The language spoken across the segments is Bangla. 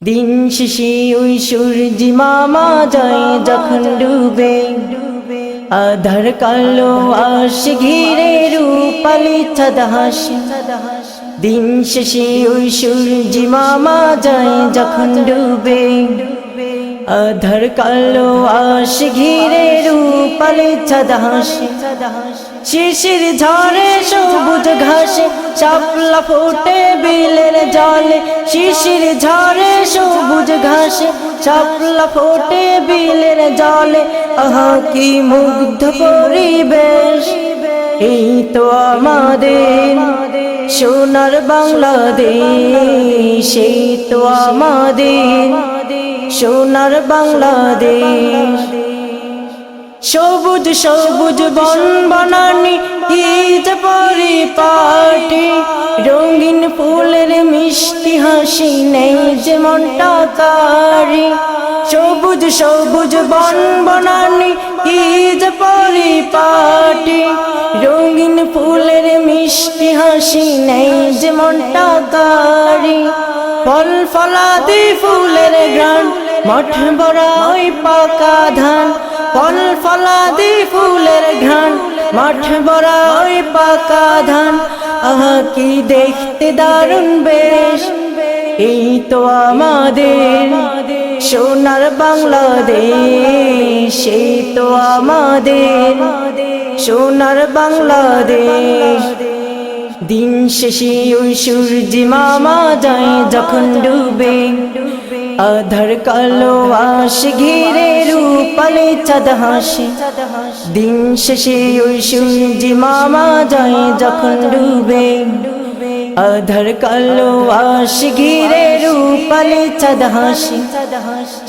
দিন শেষে ওই সূর্য মামা যায় যখন ডুবে, আধার কালো আশ ঘিরে রূপালি চাঁদ হাসে। দিন শেষে ওই সূর্য মামা যায় যখন ডুবে, আধার কালো আশ ঘিরে রূপালি চাঁদ হাসে। শিশির ঝরে সবুজ ঘাসে শাপলা ফোটে বিলের জলে, শিশির ঝরে সবুজ ঘাসে শাপলা ফোটে বিলের জলে। আহা কি মুগ্ধ পরিবেশ, এই তো আমাদের সোনার বাংলাদেশ, এই তো আমাদের সোনার বাংলাদেশ। সবুজ সবুজ বন বনানি ঈদ পরিপাটি, রঙিন ফুলের মিষ্টি হাসি নেই যে মনটা কারি। সবুজ সবুজ বন বনানি ঈদ পরিপাটি, রঙিন ফুলের মিষ্টি হাসি নেই যে মনটা কারি। ফল ফলাদি ফুলের ঘ্রাণ মাঠ ভরা ওই পাকা ধান, ফল ফলাদি ফুলের ঘ্রাণ মাঠ ভরা ওই পাকা ধান। আহা কি দেখতে দারুণ বেশ, এই তো আমাদের সোনার বাংলাদেশ, এই তো আমাদের সোনার বাংলাদেশ। দিন শেষে ওই সূর্য মামা যায় যখন ডুবে, আধার কালো আশ ঘিরে রূপালি চাঁদ হাসে। দিন শেষে ওই সূর্য মামা যায় যখন ডুবে, আধার কালো আশ ঘিরে রূপালি চাঁদ হাসে।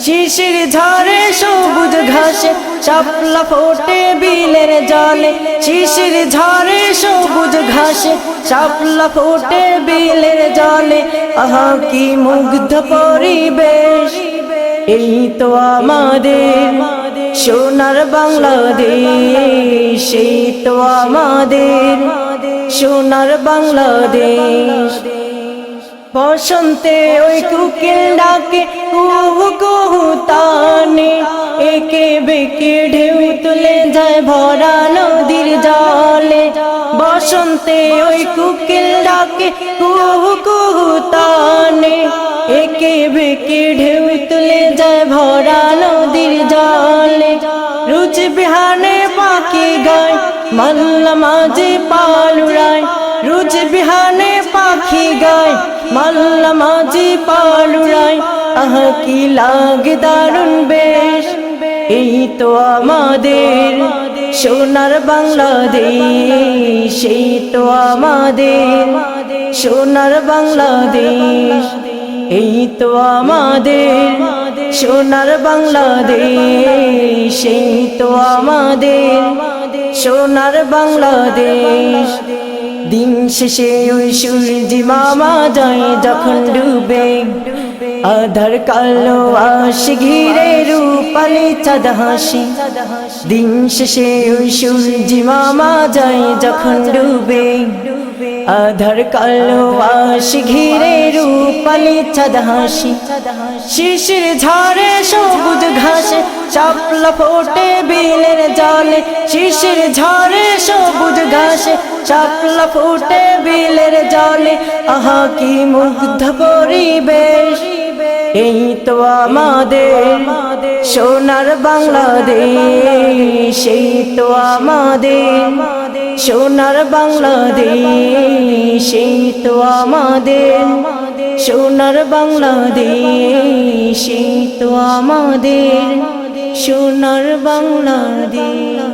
শিশির ঝরে সবুজ ঘাসে শাপলা ফোটে বিলের জলে, শিশির ঝরে সবুজ ঘাসে শাপলা ফোটে বিলের জলে। আহা কি মুগ্ধ পরিবেশ, এই তো আমাদের সোনার বাংলাদেশ, এই তো আমাদের সোনার বাংলাদেশ। বসন্তে ওই কোকিল ডাকে কুহু কুহু তানে, একে বেঁকে ঢেউ তুলে যায় ভরা নদীর জলে। বসন্তে ওই কোকিল ডাকে কুহু কুহু তানে, একে বেঁকে ঢেউ তুলে যায় ভরা নদীর জলে। রুচ বিহানে পাখি গায় মাল্লা মাঝে পালুড়ায়, রুচ বিহানে পাখি গায় মাল্লা মাঝে পালুড়ায়। আহা কি লাগে দারুণ বেশ, এই তো আমাদের সোনার বাংলাদেশ, এই তো আমাদের সোনার বাংলাদেশ, এই তো আমাদের সোনার বাংলাদেশ, এই তো আমাদের সোনার বাংলাদেশ। দিন শেষে ওই সূর্য মামা যায় যখন ডুবে, আধার কালো আশ ঘিরে রূপালি চাঁদ হাসে। দিন শেষে ওই সূর্য মামা যায় যখন ডুবে, আধার কালো আশ ঘিরে রূপালি চাঁদ হাসে। শিশির ঝরে সবুজ ঘাসে শাপলা ফোটে বিলের জলে, শিশির ঝরে সবুজ ঘাসে শাপলা ফোটে বিলের জলে। আহা কি মুগ্ধ পরিবেশ, এই তো আমাদের সোনার বাংলাদেশ, এই তো আমাদের সোনার বাংলাদেশ, এই তো আমাদের সোনার বাংলাদেশ, এই তো আমাদের সোনার বাংলাদেশ।